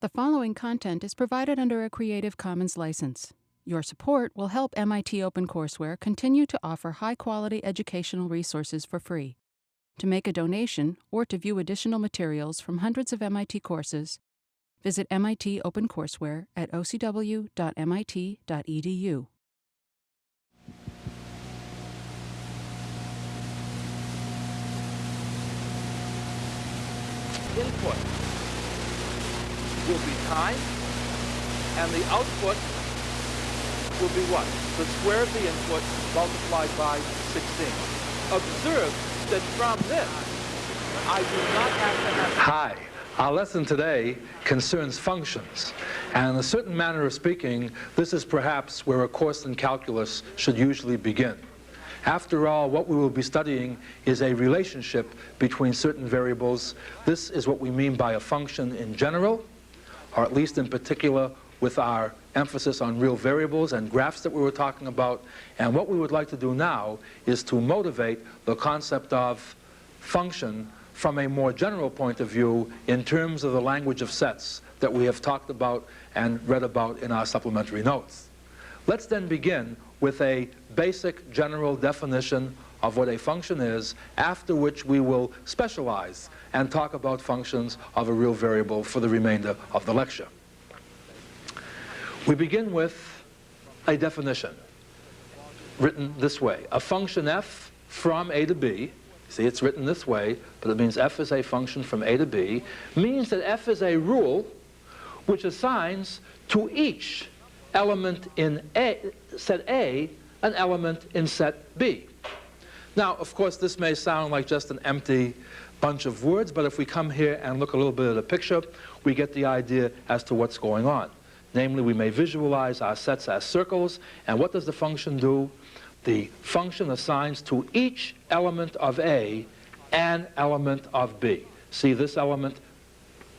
The following content is provided under a Creative Commons license. Your support will help MIT OpenCourseware continue to offer high-quality educational resources for free. To make a donation or to view additional materials from hundreds of MIT courses, visit MIT OpenCourseware at ocw.mit.edu. Input will be time, and the output will be what? The square of the input multiplied by 16. Observe that from this, I do not have to have... Hi. Our lesson today concerns functions, and in a certain manner of speaking, this is perhaps where a course in calculus should usually begin. After all, what we will be studying is a relationship between certain variables. This is what we mean by a function in general, or at least in particular with our emphasis on real variables and graphs that we were talking about. And what we would like to do now is to motivate the concept of function from a more general point of view in terms of the language of sets that we have talked about and read about in our supplementary notes. Let's then begin with a basic general definition of what a function is, after which we will specialize and talk about functions of a real variable for the remainder of the lecture. We begin with a definition written this way. A function f from a to b, see, it's written this way, but it means f is a function from a to b, means that f is a rule which assigns to each element in set A an element in set B. Now, of course, this may sound like just an empty bunch of words, but if we come here and look a little bit at the picture, we get the idea as to what's going on. Namely, we may visualize our sets as circles, and what does the function do? The function assigns to each element of A an element of B. See, this element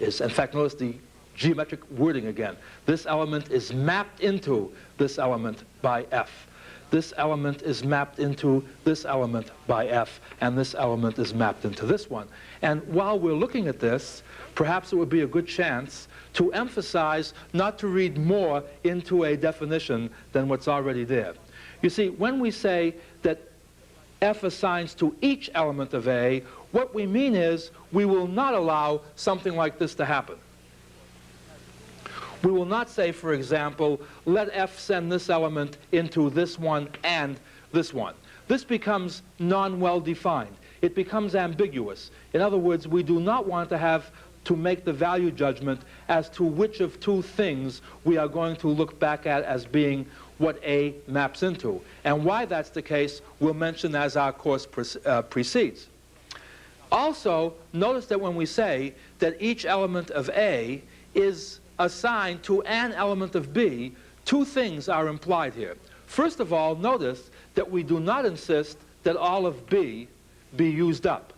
is, in fact, notice the geometric wording again. This element is mapped into this element by F. This element is mapped into this element by F, and this element is mapped into this one. And while we're looking at this, perhaps it would be a good chance to emphasize not to read more into a definition than what's already there. You see, when we say that F assigns to each element of A, what we mean is we will not allow something like this to happen. We will not say, for example, let F send this element into this one and this one. This becomes non-well-defined. It becomes ambiguous. In other words, we do not want to have to make the value judgment as to which of two things we are going to look back at as being what A maps into. And why that's the case, we'll mention as our course proceeds. Also, notice that when we say that each element of A is assigned to an element of B, two things are implied here. First of all, notice that we do not insist that all of B be used up.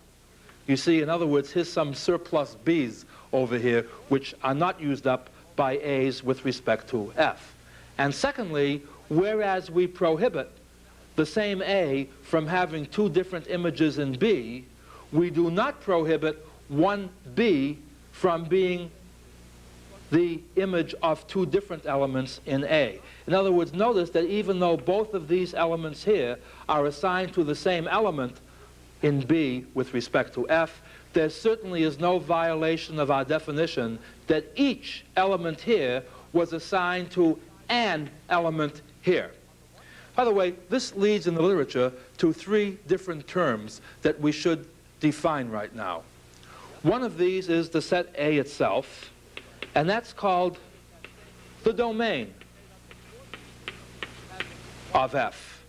You see, in other words, here's some surplus B's over here which are not used up by A's with respect to F. And secondly, whereas we prohibit the same A from having two different images in B, we do not prohibit one B from being the image of two different elements in A. In other words, notice that even though both of these elements here are assigned to the same element in B with respect to F, there certainly is no violation of our definition that each element here was assigned to an element here. By the way, this leads in the literature to three different terms that we should define right now. One of these is the set A itself, and that's called the domain of F.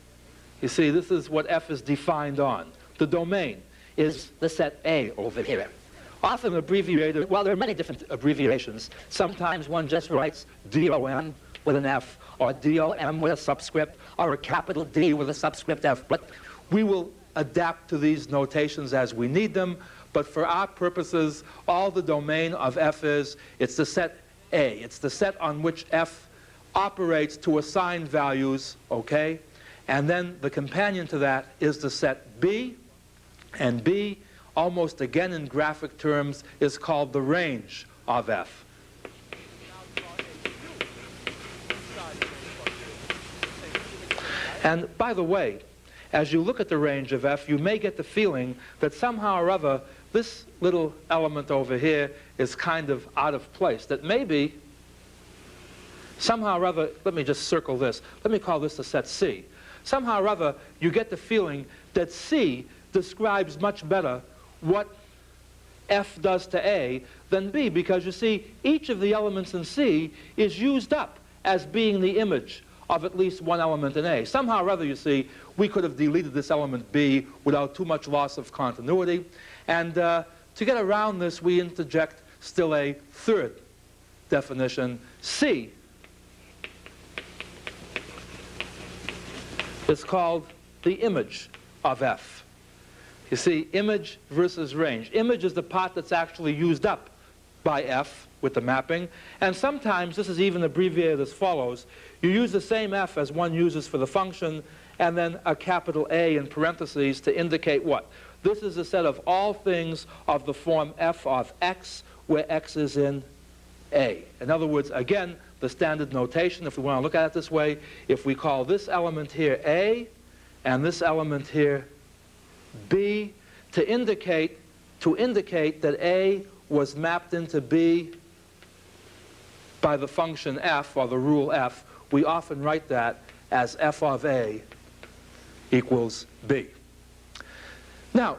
You see, this is what F is defined on. The domain is the set A over here. Often abbreviated, well, there are many different abbreviations. Sometimes one just writes DOM with an F, or DOM with a subscript, or a capital D with a subscript F. But we will adapt to these notations as we need them. But for our purposes, all the domain of F is, it's the set A. It's the set on which F operates to assign values, okay? And then the companion to that is the set B. And B, almost again in graphic terms, is called the range of F. And by the way, as you look at the range of f, you may get the feeling that somehow or other this little element over here is kind of out of place. That maybe somehow or other, let me just circle this, let me call this the set C. Somehow or other you get the feeling that C describes much better what F does to A than B, because you see each of the elements in C is used up as being the image of at least one element in A. Somehow or other, you see, we could have deleted this element B without too much loss of continuity. And to get around this, we interject still a third definition. C is called the image of F. You see, image versus range. Image is the part that's actually used up by F with the mapping. And sometimes this is even abbreviated as follows. You use the same F as one uses for the function, and then a capital A in parentheses to indicate what? This is a set of all things of the form F of X, where X is in A. In other words, again, the standard notation, if we want to look at it this way, if we call this element here A, and this element here B, to indicate that A was mapped into B by the function f, or the rule f, we often write that as f of A equals B. Now,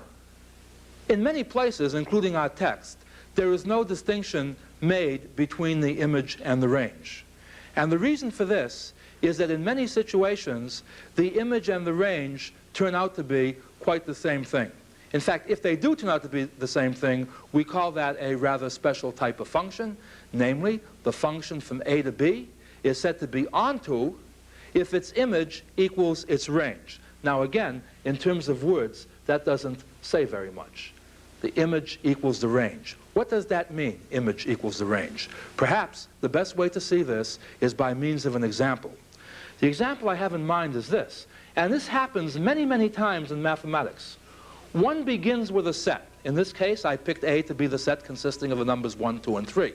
in many places, including our text, there is no distinction made between the image and the range. And the reason for this is that in many situations, the image and the range turn out to be quite the same thing. In fact, if they do turn out to be the same thing, we call that a rather special type of function. Namely, the function from A to B is said to be onto if its image equals its range. Now again, in terms of words, that doesn't say very much. The image equals the range. What does that mean, image equals the range? Perhaps the best way to see this is by means of an example. The example I have in mind is this, and this happens many, many times in mathematics. One begins with a set. In this case, I picked A to be the set consisting of the numbers 1, 2, and 3.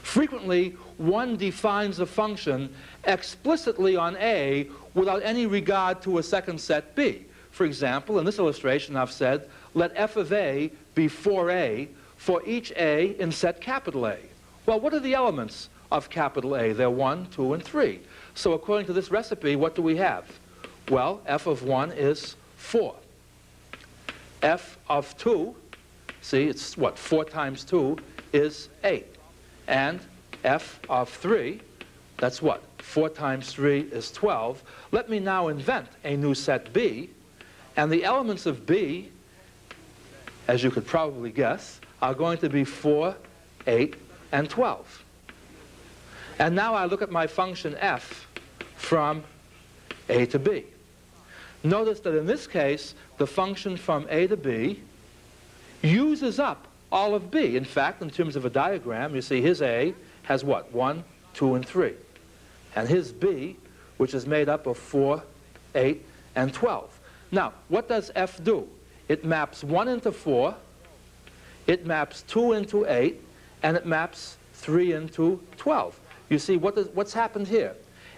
Frequently, one defines a function explicitly on A without any regard to a second set B. For example, in this illustration I've said, let f of A be 4A for each A in set capital A. Well, what are the elements of capital A? They're 1, 2, and 3. So according to this recipe, what do we have? Well, f of 1 is 4. F of 2, see, it's what? 4 times 2 is 8. And f of 3, that's what? 4 times 3 is 12. Let me now invent a new set B. And the elements of B, as you could probably guess, are going to be 4, 8, and 12. And now I look at my function f from A to B. Notice that in this case, the function from A to B uses up all of B. In fact, in terms of a diagram, you see his A has what? 1, 2, and 3. And his B, which is made up of 4, 8, and 12. Now, what does f do? It maps 1 into 4, it maps 2 into 8, and it maps 3 into 12. You see, what's happened here?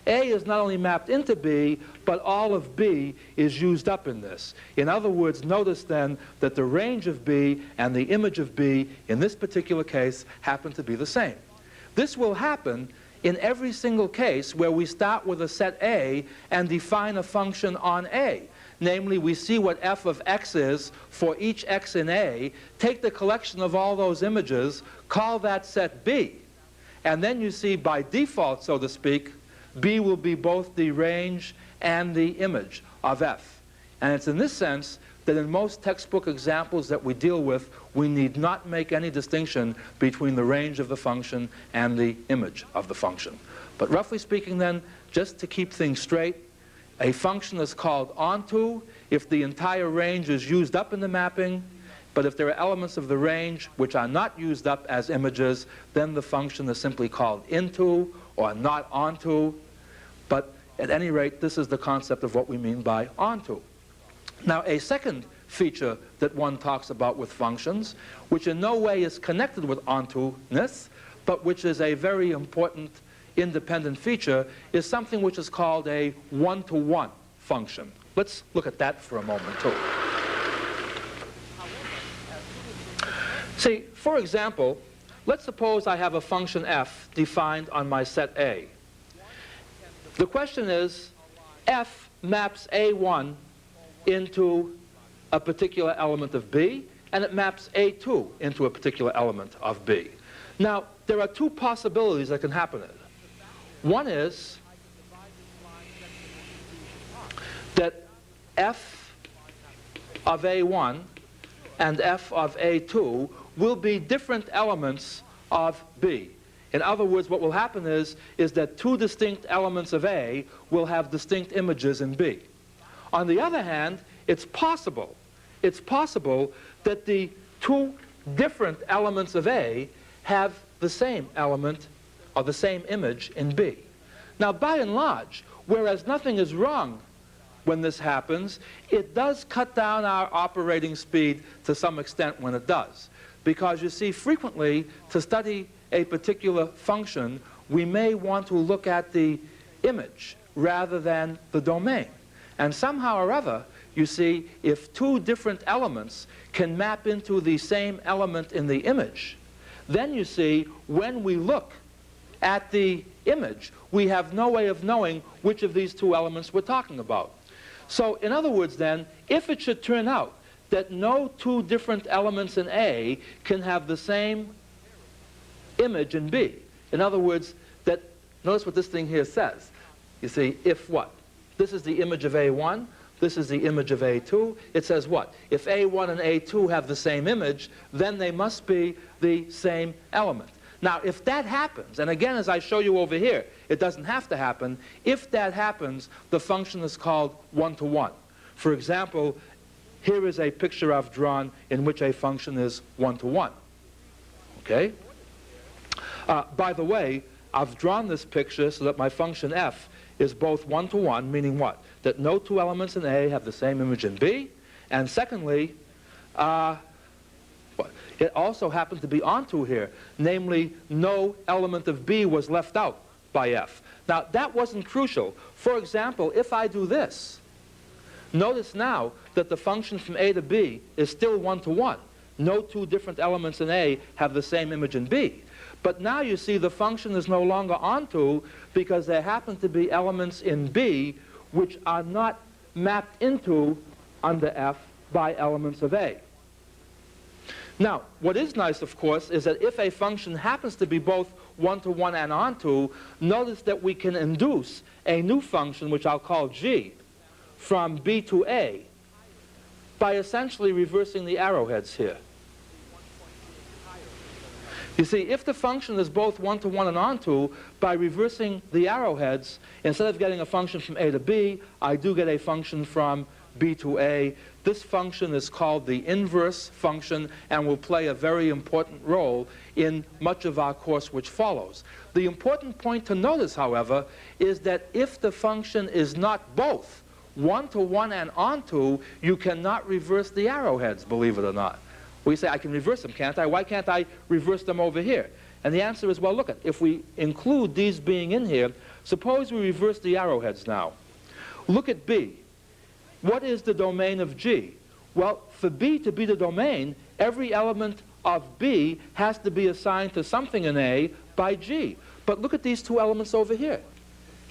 A is not only mapped into B, but all of B is used up in this. In other words, notice then that the range of B and the image of B, in this particular case, happen to be the same. This will happen in every single case where we start with a set A and define a function on A. Namely, we see what f of x is for each x in A, take the collection of all those images, call that set B. And then you see, by default, so to speak, B will be both the range and the image of f. And it's in this sense that in most textbook examples that we deal with, we need not make any distinction between the range of the function and the image of the function. But roughly speaking then, just to keep things straight, a function is called onto if the entire range is used up in the mapping, but if there are elements of the range which are not used up as images, then the function is simply called into or not onto. But at any rate, this is the concept of what we mean by onto. Now, a second feature that one talks about with functions, which in no way is connected with onto-ness, but which is a very important independent feature is something which is called a one-to-one function. Let's look at that for a moment, too. See, for example, let's suppose I have a function f defined on my set A. The question is, f maps A1 into a particular element of B, and it maps A2 into a particular element of B. Now, there are two possibilities that can happen. One is that f of A1 and f of A2 will be different elements of B. In other words, what will happen is that two distinct elements of A will have distinct images in B. On the other hand, it's possible that the two different elements of A have the same element or the same image in B. Now, by and large, whereas nothing is wrong when this happens, it does cut down our operating speed to some extent when it does. Because you see, frequently, to study a particular function, we may want to look at the image rather than the domain. And somehow or other, you see, if two different elements can map into the same element in the image, then you see, when we look at the image, we have no way of knowing which of these two elements we're talking about. So, in other words, then, if it should turn out that no two different elements in A can have the same image in B, in other words, that, notice what this thing here says. You see, if what? This is the image of A1, this is the image of A2. It says what? If A1 and A2 have the same image, then they must be the same element. Now, if that happens, and again, as I show you over here, it doesn't have to happen. If that happens, the function is called one-to-one. For example, here is a picture I've drawn in which a function is one-to-one. Okay? By the way, I've drawn this picture so that my function f is both one-to-one, meaning what? That no two elements in A have the same image in B. And secondly, it also happened to be onto here, namely, no element of B was left out by f. Now, that wasn't crucial. For example, if I do this, notice now that the function from A to B is still one-to-one. No two different elements in A have the same image in B. But now you see the function is no longer onto because there happen to be elements in B which are not mapped into under f by elements of A. Now, what is nice, of course, is that if a function happens to be both one-to-one and onto, notice that we can induce a new function, which I'll call g, from B to A by essentially reversing the arrowheads here. You see, if the function is both one-to-one and onto, by reversing the arrowheads, instead of getting a function from A to B, I do get a function from B to A. This function is called the inverse function and will play a very important role in much of our course which follows. The important point to notice, however, is that if the function is not both one-to-one and onto, you cannot reverse the arrowheads, believe it or not. Well, you say, I can reverse them, can't I? Why can't I reverse them over here? And the answer is, well, look, if we include these being in here, suppose we reverse the arrowheads now. Look at B. What is the domain of G? Well, for B to be the domain, every element of B has to be assigned to something in A by G. But look at these two elements over here.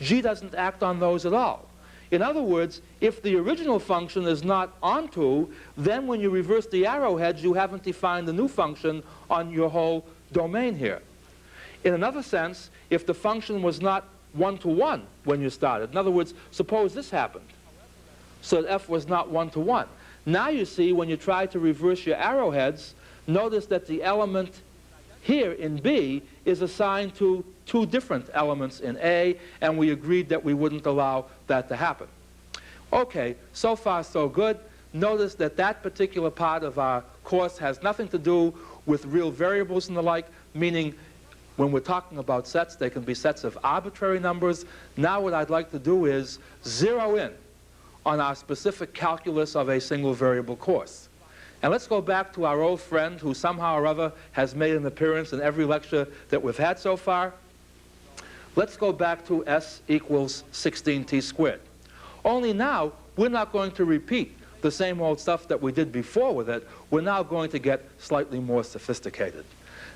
G doesn't act on those at all. In other words, if the original function is not onto, then when you reverse the arrowheads, you haven't defined the new function on your whole domain here. In another sense, if the function was not one-to-one when you started, in other words, suppose this happened, so that f was not one-to-one. Now you see, when you try to reverse your arrowheads, notice that the element here in B is assigned to two different elements in A, and we agreed that we wouldn't allow that to happen. Okay, so far so good. Notice that that particular part of our course has nothing to do with real variables and the like, meaning when we're talking about sets, they can be sets of arbitrary numbers. Now what I'd like to do is zero in on our specific calculus of a single variable course. And let's go back to our old friend who somehow or other has made an appearance in every lecture that we've had so far. Let's go back to s equals 16t squared. Only now, we're not going to repeat the same old stuff that we did before with it. We're now going to get slightly more sophisticated.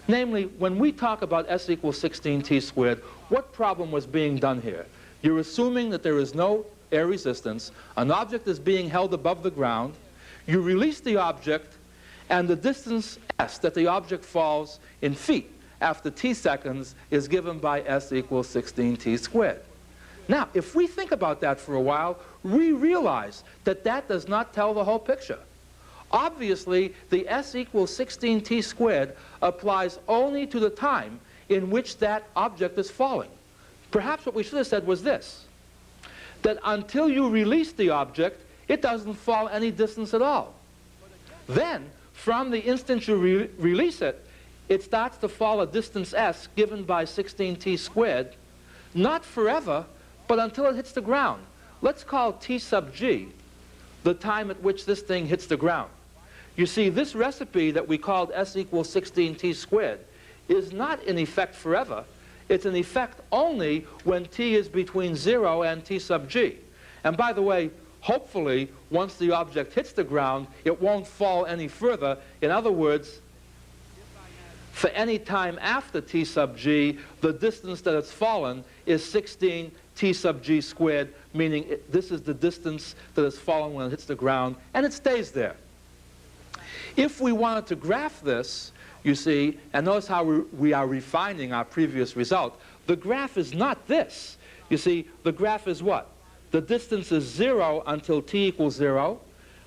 Namely, when we talk about s equals 16t squared, what problem was being done here? You're assuming that there is no air resistance, an object is being held above the ground, you release the object, and the distance s that the object falls in feet after t seconds is given by s equals 16t squared. Now, if we think about that for a while, we realize that that does not tell the whole picture. Obviously, the s equals 16t squared applies only to the time in which that object is falling. Perhaps what we should have said was this, that until you release the object, it doesn't fall any distance at all. Then, from the instant you release it, it starts to fall a distance s given by 16t squared, not forever, but until it hits the ground. Let's call t sub g the time at which this thing hits the ground. You see, this recipe that we called s equals 16t squared is not in effect forever. It's in effect only when t is between 0 and t sub g. And by the way, hopefully, once the object hits the ground, it won't fall any further. In other words, for any time after t sub g, the distance that it's fallen is 16 t sub g squared, meaning this is the distance that it's fallen when it hits the ground, and it stays there. If we wanted to graph this, you see, and notice how we are refining our previous result, the graph is not this. You see, the graph is what? The distance is 0 until t equals 0.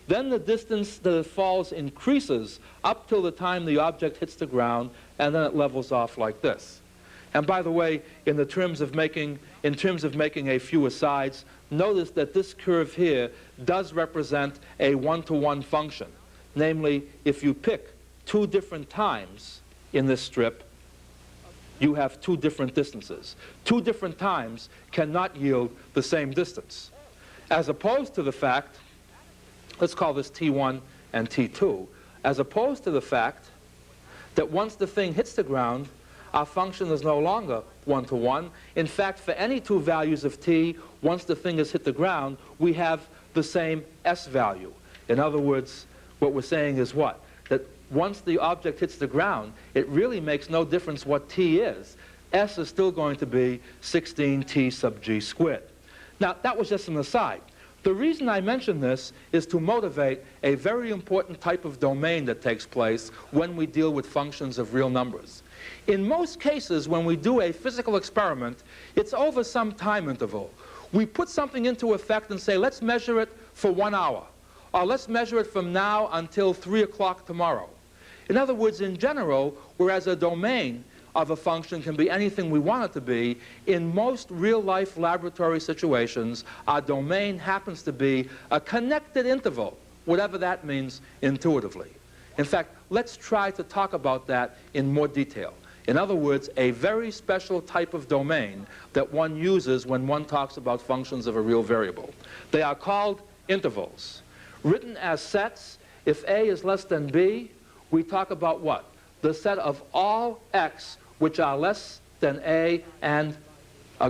Then the distance that it falls increases up till the time the object hits the ground, and then it levels off like this. And by the way, in terms of making a few asides, notice that this curve here does represent a one-to-one function. Namely, if you pick two different times in this strip, you have two different distances. Two different times cannot yield the same distance. As opposed to the fact, let's call this T1 and T2, as opposed to the fact that once the thing hits the ground, our function is no longer one-to-one. In fact, for any two values of t, once the thing has hit the ground, we have the same s value. In other words, what we're saying is what? That once the object hits the ground, it really makes no difference what t is. S is still going to be 16t sub g squared. Now, that was just an aside. The reason I mention this is to motivate a very important type of domain that takes place when we deal with functions of real numbers. In most cases, when we do a physical experiment, it's over some time interval. We put something into effect and say, let's measure it for 1 hour, or let's measure it from now until 3 o'clock tomorrow. In other words, in general, whereas a domain of a function can be anything we want it to be, in most real-life laboratory situations, our domain happens to be a connected interval, whatever that means intuitively. In fact, let's try to talk about that in more detail. In other words, a very special type of domain that one uses when one talks about functions of a real variable. They are called intervals. Written as sets, if a is less than b, we talk about what? The set of all x which are less than a and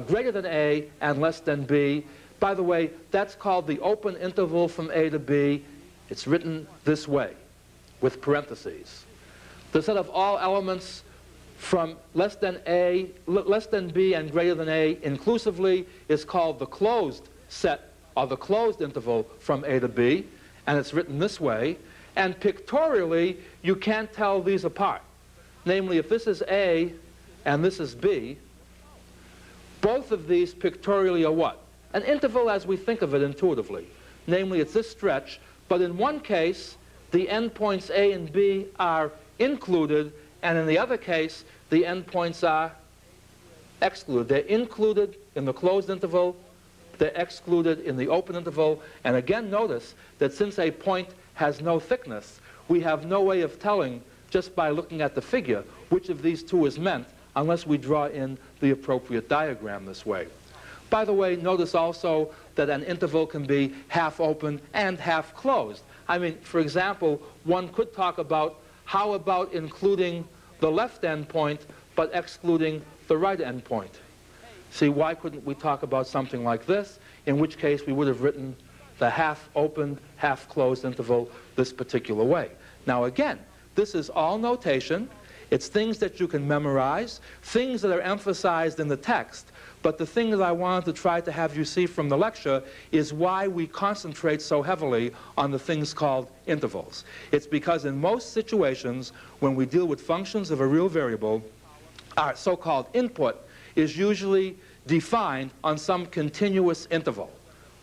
greater than a and less than b. By the way, that's called the open interval from a to b. It's written this way, with parentheses. The set of all elements from less than b and greater than a inclusively is called the closed set, or the closed interval from a to b, and it's written this way. And pictorially, you can't tell these apart. Namely, if this is a and this is b, both of these pictorially are what? An interval as we think of it intuitively. Namely, it's this stretch, but in one case, the endpoints a and b are included, and in the other case, the endpoints are excluded. They're included in the closed interval, they're excluded in the open interval, and again notice that since a point has no thickness, we have no way of telling, just by looking at the figure, which of these two is meant, unless we draw in the appropriate diagram this way. By the way, notice also that an interval can be half open and half closed. I mean, for example, one could talk about how about including the left endpoint but excluding the right endpoint. See, why couldn't we talk about something like this, in which case we would have written the half opened, half closed interval this particular way. Now again, this is all notation. It's things that you can memorize, things that are emphasized in the text. But the thing that I wanted to try to have you see from the lecture is why we concentrate so heavily on the things called intervals. It's because in most situations, when we deal with functions of a real variable, our so-called input is usually defined on some continuous interval,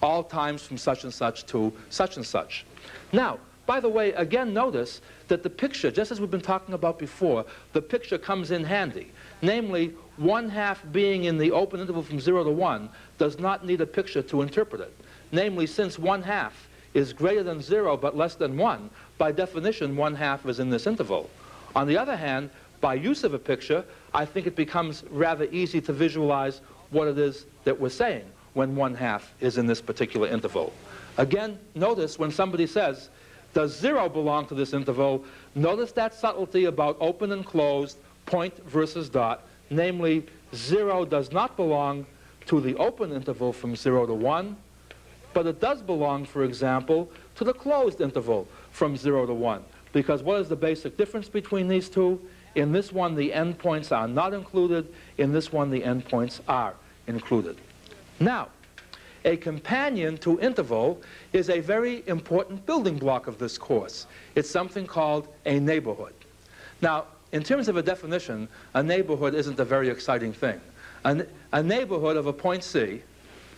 all times from such and such to such and such. Now, by the way, again, notice that the picture, just as we've been talking about before, the picture comes in handy. Namely, 1/2 being in the open interval from 0 to 1 does not need a picture to interpret it. Namely, since 1/2 is greater than 0 but less than 1, by definition, 1/2 is in this interval. On the other hand, by use of a picture, I think it becomes rather easy to visualize what it is that we're saying when 1/2 is in this particular interval. Again, notice when somebody says, does 0 belong to this interval? Notice that subtlety about open and closed, point versus dot. Namely, 0 does not belong to the open interval from 0 to 1, but it does belong, for example, to the closed interval from 0 to 1. Because what is the basic difference between these two? In this one, the endpoints are not included. In this one, the endpoints are included. Now, a companion to interval is a very important building block of this course. It's something called a neighborhood. Now, in terms of a definition, a neighborhood isn't a very exciting thing. A neighborhood of a point C,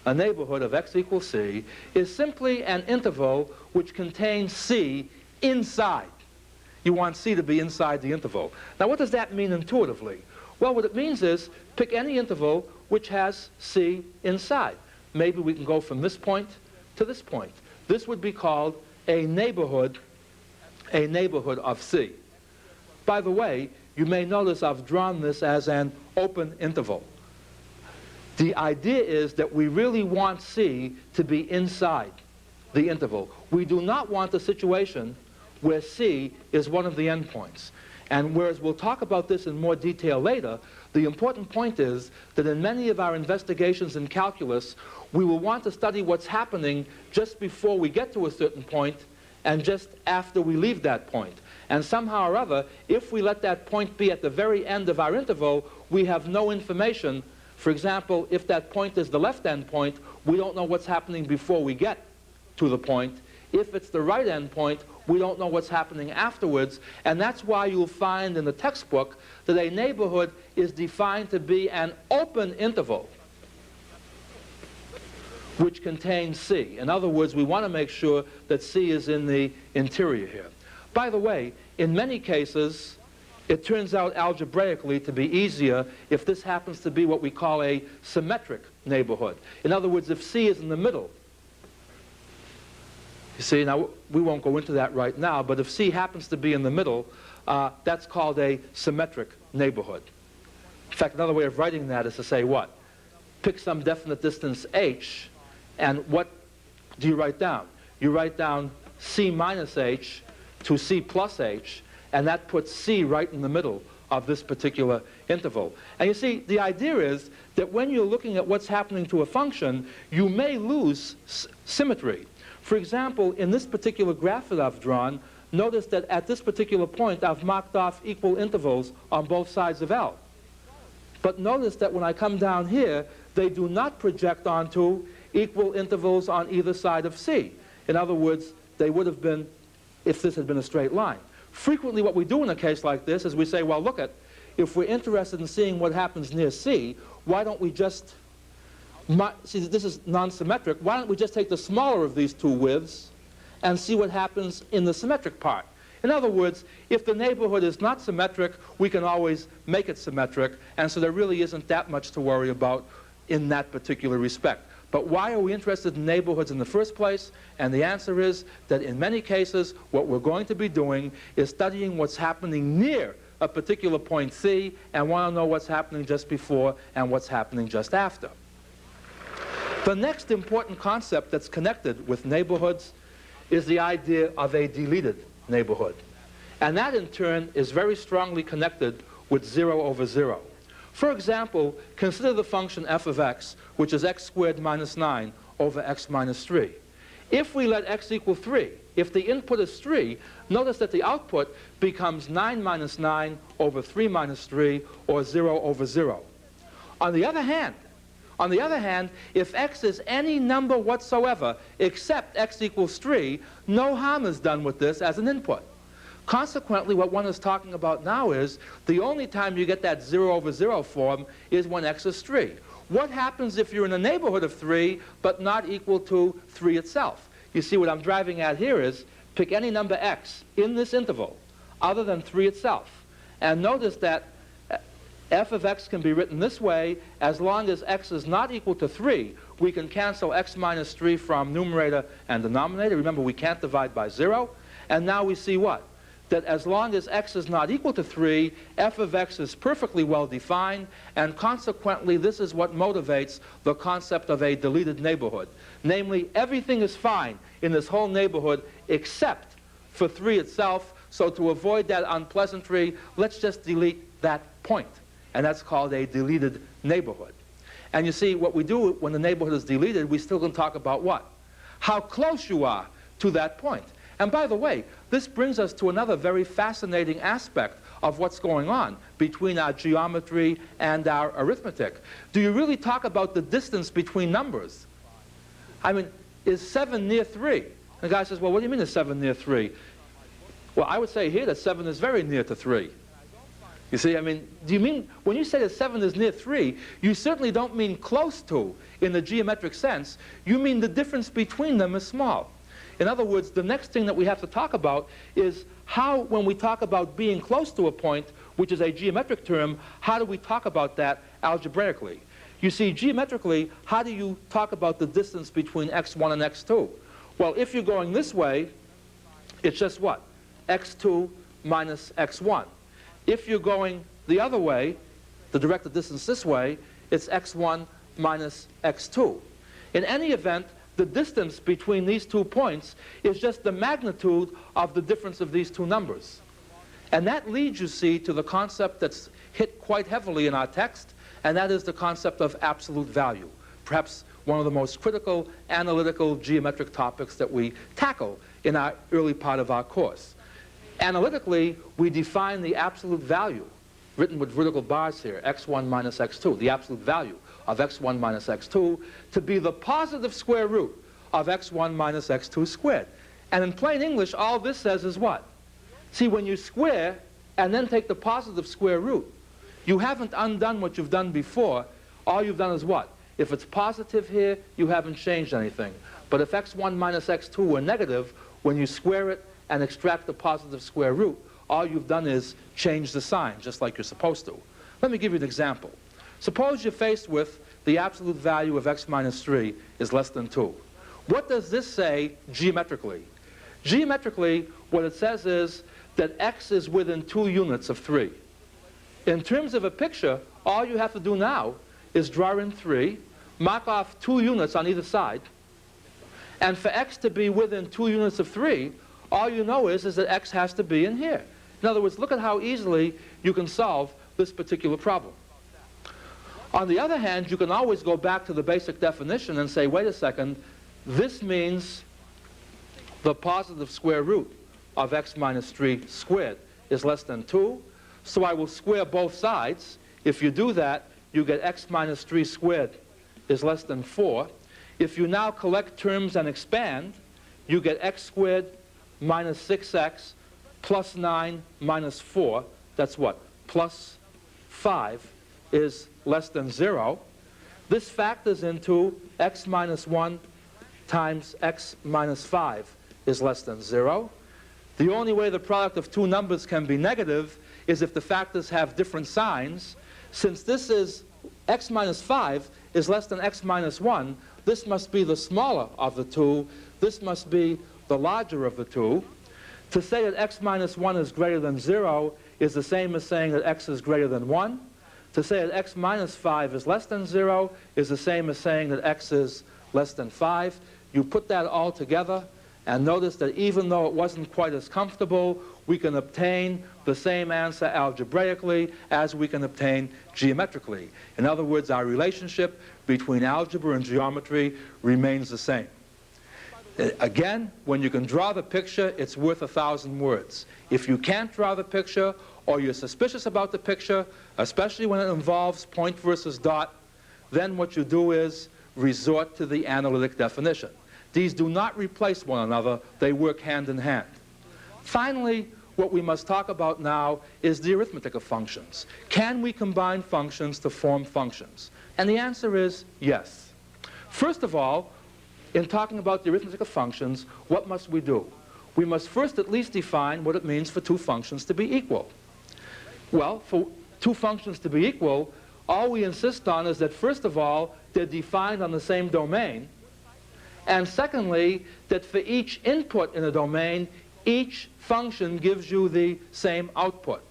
a neighborhood of x equals c, is simply an interval which contains c inside. You want c to be inside the interval. Now, what does that mean intuitively? Well, what it means is pick any interval which has c inside. Maybe we can go from this point to this point. This would be called a neighborhood of C. By the way, you may notice I've drawn this as an open interval. The idea is that we really want C to be inside the interval. We do not want a situation where C is one of the endpoints. And whereas we'll talk about this in more detail later, the important point is that in many of our investigations in calculus, we will want to study what's happening just before we get to a certain point and just after we leave that point. And somehow or other, if we let that point be at the very end of our interval, we have no information. For example, if that point is the left end point, we don't know what's happening before we get to the point. If it's the right end point, we don't know what's happening afterwards. And that's why you'll find in the textbook that a neighborhood is defined to be an open interval which contains C. In other words, we want to make sure that C is in the interior here. By the way, in many cases, it turns out algebraically to be easier if this happens to be what we call a symmetric neighborhood. In other words, if C is in the middle. You see, now we won't go into that right now, but if C happens to be in the middle, that's called a symmetric neighborhood. In fact, another way of writing that is to say what? Pick some definite distance h, and what do you write down? You write down C minus h to C plus h, and that puts C right in the middle of this particular interval. And you see, the idea is that when you're looking at what's happening to a function, you may lose symmetry. For example, in this particular graph that I've drawn, notice that at this particular point, I've marked off equal intervals on both sides of L. But notice that when I come down here, they do not project onto equal intervals on either side of C. In other words, they would have been if this had been a straight line. Frequently what we do in a case like this is we say, well, look at, if we're interested in seeing what happens near C, why don't we just, see, this is non-symmetric, why don't we just take the smaller of these two widths and see what happens in the symmetric part? In other words, if the neighborhood is not symmetric, we can always make it symmetric, and so there really isn't that much to worry about in that particular respect. But why are we interested in neighborhoods in the first place? And the answer is that in many cases, what we're going to be doing is studying what's happening near a particular point C, and want to know what's happening just before and what's happening just after. The next important concept that's connected with neighborhoods is the idea of a deleted neighborhood. And that, in turn, is very strongly connected with 0 over 0. For example, consider the function f of x, which is x squared minus 9 over x minus 3. If we let x equal 3, if the input is 3, notice that the output becomes 9 minus 9 over 3 minus 3, or 0 over 0. On the other hand, if x is any number whatsoever except x equals 3, no harm is done with this as an input. Consequently, what one is talking about now is the only time you get that 0 over 0 form is when x is 3. What happens if you're in the neighborhood of 3 but not equal to 3 itself? You see, what I'm driving at here is pick any number x in this interval other than 3 itself. And notice that f of x can be written this way. As long as x is not equal to 3, we can cancel x minus 3 from numerator and denominator. Remember, we can't divide by 0. And now we see what? That as long as x is not equal to 3, f of x is perfectly well defined, and consequently this is what motivates the concept of a deleted neighborhood. Namely, everything is fine in this whole neighborhood except for 3 itself, so to avoid that unpleasantry, let's just delete that point, and that's called a deleted neighborhood. And you see, what we do when the neighborhood is deleted, we still can talk about what? How close you are to that point. And by the way, this brings us to another very fascinating aspect of what's going on between our geometry and our arithmetic. Do you really talk about the distance between numbers? I mean, is 7 near 3? And the guy says, well, what do you mean is 7 near 3? Well, I would say here that 7 is very near to 3. You see, I mean, do you mean, when you say that 7 is near 3, you certainly don't mean close to in the geometric sense. You mean the difference between them is small. In other words, the next thing that we have to talk about is how, when we talk about being close to a point, which is a geometric term, how do we talk about that algebraically? You see, geometrically, how do you talk about the distance between x1 and x2? Well, if you're going this way, it's just what? x2 minus x1. If you're going the other way, the directed distance this way, it's x1 minus x2. In any event, the distance between these 2 points is just the magnitude of the difference of these 2 numbers. And that leads, you see, to the concept that's hit quite heavily in our text, and that is the concept of absolute value. Perhaps one of the most critical analytical geometric topics that we tackle in our early part of our course. Analytically, we define the absolute value, written with vertical bars here, x1 minus x2, the absolute value of x1 minus x2, to be the positive square root of x1 minus x2 squared. And in plain English, all this says is what? See, when you square and then take the positive square root, you haven't undone what you've done before. All you've done is what? If it's positive here, you haven't changed anything. But if x1 minus x2 were negative, when you square it and extract the positive square root, all you've done is change the sign, just like you're supposed to. Let me give you an example. Suppose you're faced with the absolute value of x minus 3 is less than 2. What does this say geometrically? Geometrically, what it says is that x is within 2 units of 3. In terms of a picture, all you have to do now is draw in 3, mark off 2 units on either side, and for x to be within 2 units of 3, all you know is that x has to be in here. In other words, look at how easily you can solve this particular problem. On the other hand, you can always go back to the basic definition and say, wait a second, this means the positive square root of x minus 3 squared is less than 2. So I will square both sides. If you do that, you get x minus 3 squared is less than 4. If you now collect terms and expand, you get x squared minus 6x plus 9 minus 4. That's what? Plus 5 is less than 0. This factors into x minus 1 times x minus 5 is less than 0. The only way the product of 2 numbers can be negative is if the factors have different signs. Since this is x minus 5 is less than x minus 1, this must be the smaller of the 2. This must be the larger of the 2. To say that x minus 1 is greater than 0 is the same as saying that x is greater than 1. To say that x minus 5 is less than 0 is the same as saying that x is less than 5. You put that all together, And notice that even though it wasn't quite as comfortable, we can obtain the same answer algebraically as we can obtain geometrically. In other words, our relationship between algebra and geometry remains the same. Again, when you can draw the picture, it's worth 1,000 words. If you can't draw the picture, or you're suspicious about the picture, especially when it involves point versus dot, then what you do is resort to the analytic definition. These do not replace one another. They work hand in hand. Finally, what we must talk about now is the arithmetic of functions. Can we combine functions to form functions? And the answer is yes. First of all, in talking about the arithmetic of functions, what must we do? We must first at least define what it means for two functions to be equal. Well, for two functions to be equal, all we insist on is that, first of all, they're defined on the same domain, and secondly, that for each input in a domain, each function gives you the same output.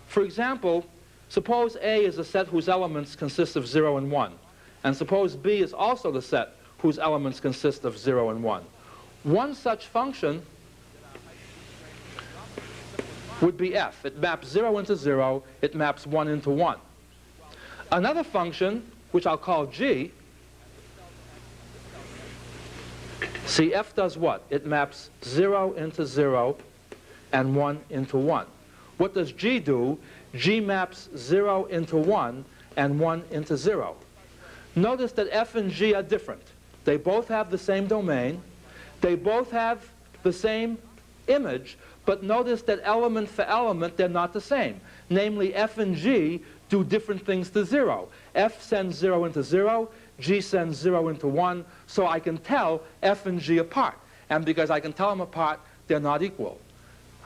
For example, suppose A is a set whose elements consist of 0 and 1, and suppose B is also the set whose elements consist of 0 and 1. One such function would be f. It maps 0 into 0. It maps 1 into 1. Another function, which I'll call g, see, f does what? It maps 0 into 0 and 1 into 1. What does g do? G maps 0 into 1 and 1 into 0. Notice that f and g are different. They both have the same domain. They both have the same image, but notice that element for element, they're not the same. Namely, f and g do different things to 0. F sends 0 into 0, g sends 0 into 1, so I can tell f and g apart. And because I can tell them apart, they're not equal.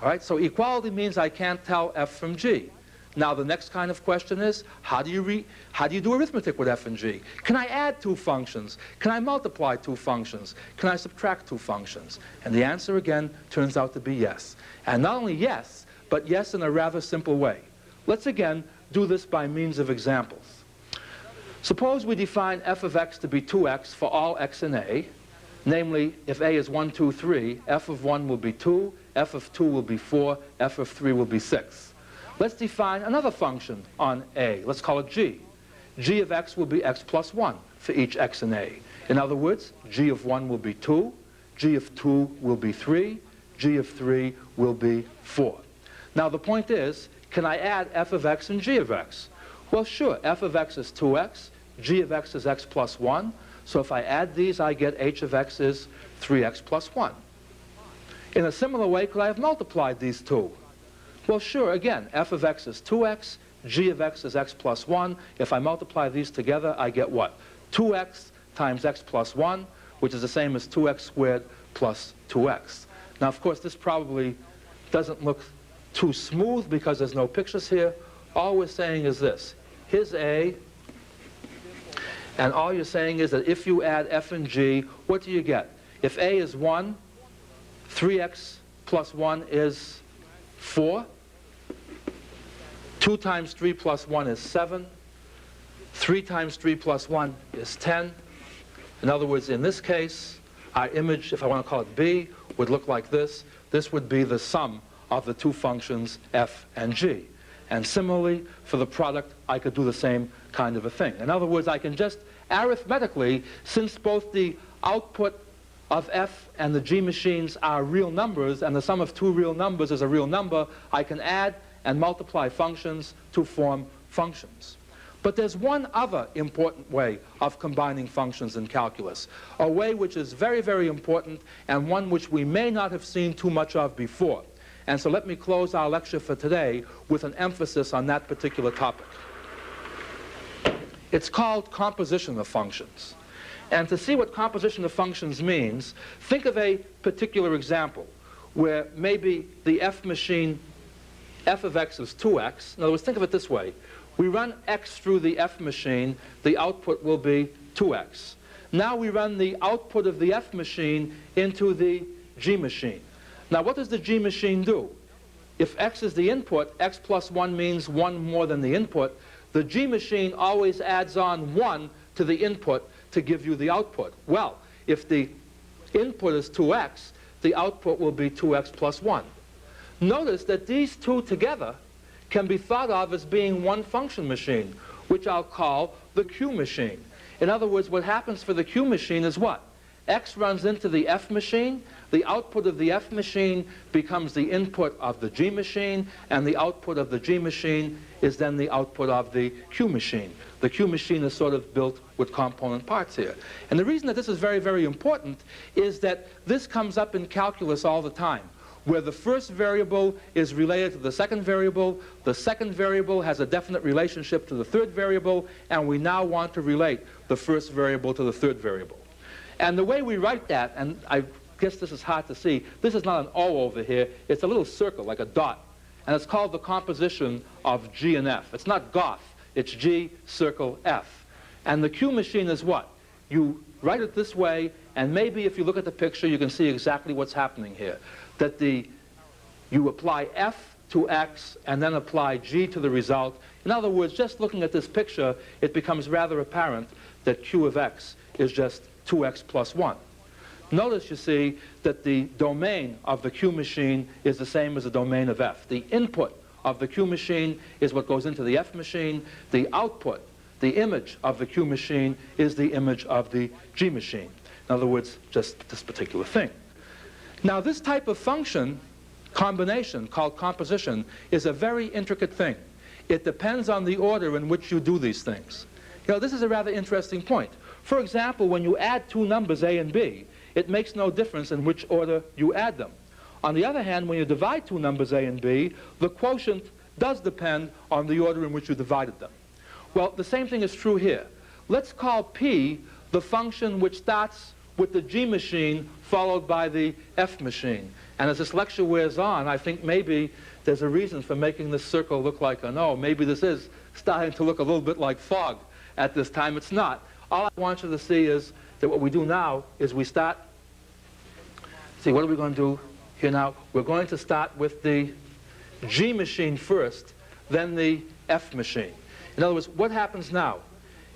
All right, so equality means I can't tell f from g. Now the next kind of question is, how do you do arithmetic with f and g? Can I add two functions? Can I multiply two functions? Can I subtract two functions? And the answer again turns out to be yes. And not only yes, but yes in a rather simple way. Let's again do this by means of examples. Suppose we define f of x to be 2x for all x in a. Namely, if a is 1, 2, 3, f of 1 will be 2, f of 2 will be 4, f of 3 will be 6. Let's define another function on A. Let's call it g. G of x will be x plus 1 for each x in A. In other words, g of 1 will be 2, g of 2 will be 3, g of 3 will be 4. Now the point is, can I add f of x and g of x? Well, sure. F of x is 2x, g of x is x plus 1. So if I add these, I get h of x is 3x plus 1. In a similar way, could I have multiplied these two? Well, sure, again, f of x is 2x, g of x is x plus 1. If I multiply these together, I get what? 2x times x plus 1, which is the same as 2x squared plus 2x. Now, of course, this probably doesn't look too smooth because there's no pictures here. All we're saying is this. Here's A, and all you're saying is that if you add f and g, what do you get? If A is 1, 3x plus 1 is 4. 2 times 3 plus 1 is 7. 3 times 3 plus 1 is 10. In other words, in this case, our image, if I want to call it B, would look like this. This would be the sum of the two functions f and g. And similarly, for the product, I could do the same kind of a thing. In other words, I can just arithmetically, since both the output of f and the g machines are real numbers, and the sum of two real numbers is a real number, I can add and multiply functions to form functions. But there's one other important way of combining functions in calculus, a way which is very, very important, and one which we may not have seen too much of before. And so let me close our lecture for today with an emphasis on that particular topic. It's called composition of functions. And to see what composition of functions means, think of a particular example where maybe the f machine, f of x is 2x. In other words, think of it this way. We run x through the f machine, the output will be 2x. Now we run the output of the f machine into the g machine. Now what does the g machine do? If x is the input, x plus 1 means 1 more than the input. The g machine always adds on 1 to the input to give you the output. Well, if the input is 2x, the output will be 2x plus 1. Notice that these two together can be thought of as being one function machine, which I'll call the Q machine. In other words, what happens for the Q machine is what? X runs into the F machine, the output of the F machine becomes the input of the G machine, and the output of the G machine is then the output of the Q machine. The Q machine is sort of built with component parts here. And the reason that this is very, very important is that this comes up in calculus all the time, where the first variable is related to the second variable has a definite relationship to the third variable, and we now want to relate the first variable to the third variable. And the way we write that, and I guess this is hard to see, this is not an O over here, it's a little circle, like a dot. And it's called the composition of G and F. It's not Goff, it's G, circle, F. And the Q machine is what? You write it this way, and maybe if you look at the picture, you can see exactly what's happening here. That you apply F to X, and then apply G to the result. In other words, just looking at this picture, it becomes rather apparent that Q of X is just 2x plus 1. Notice, you see, that the domain of the Q machine is the same as the domain of F. The input of the Q machine is what goes into the F machine. The output, the image of the Q machine, is the image of the G machine. In other words, just this particular thing. Now, this type of function combination, called composition, is a very intricate thing. It depends on the order in which you do these things. You know, this is a rather interesting point. For example, when you add two numbers, A and B, it makes no difference in which order you add them. On the other hand, when you divide two numbers, A and B, the quotient does depend on the order in which you divided them. Well, the same thing is true here. Let's call P the function which starts with the G machine followed by the F machine. And as this lecture wears on, I think maybe there's a reason for making this circle look like an O. Maybe this is starting to look a little bit like fog at this time. It's not. All I want you to see is that what we do now is we start, see, what are we going to do here now? We're going to start with the G machine first, then the F machine. In other words, what happens now?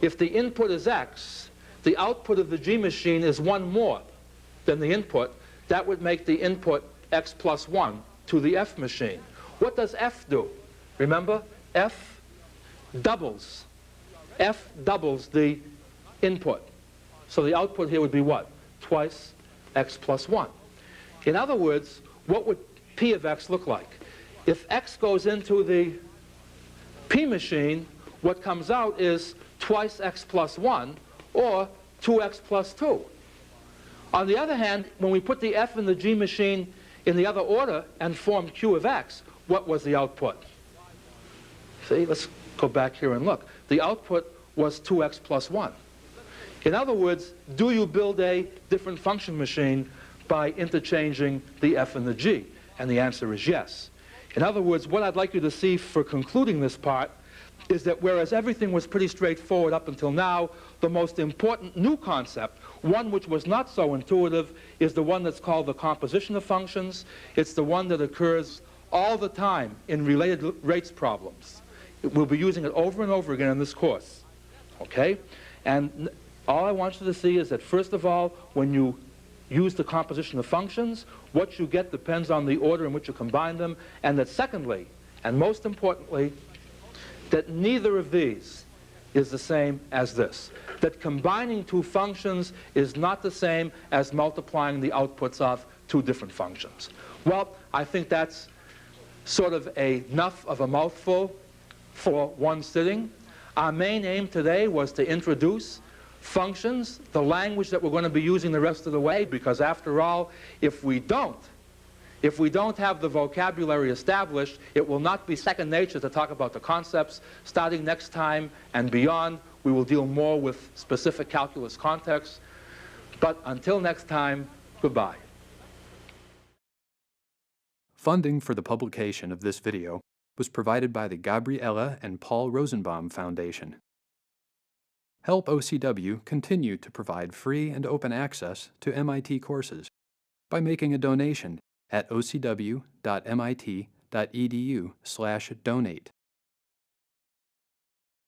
If the input is X, the output of the G machine is 1 more than the input. That would make the input X plus 1 to the F machine. What does F do? Remember, F doubles. F doubles the input. So the output here would be what? Twice X plus 1. In other words, what would P of X look like? If X goes into the P machine, what comes out is twice X plus 1, or 2X plus 2. On the other hand, when we put the F in the G machine in the other order and formed Q of X, what was the output? See, let's go back here and look. The output was 2X plus 1. In other words, do you build a different function machine by interchanging the F and the G? And the answer is yes. In other words, what I'd like you to see for concluding this part is that whereas everything was pretty straightforward up until now, the most important new concept, one which was not so intuitive, is the one that's called the composition of functions. It's the one that occurs all the time in related rates problems. We'll be using it over and over again in this course. Okay? And all I want you to see is that, first of all, when you use the composition of functions, what you get depends on the order in which you combine them, and that secondly, and most importantly, that neither of these is the same as this. That combining two functions is not the same as multiplying the outputs of two different functions. Well, I think that's sort of enough of a mouthful for one sitting. Our main aim today was to introduce functions, the language that we're going to be using the rest of the way, because after all, if we don't have the vocabulary established, it will not be second nature to talk about the concepts. Starting next time and beyond, we will deal more with specific calculus contexts. But until next time, goodbye. Funding for the publication of this video was provided by the Gabriella and Paul Rosenbaum Foundation. Help OCW continue to provide free and open access to MIT courses by making a donation at ocw.mit.edu/donate.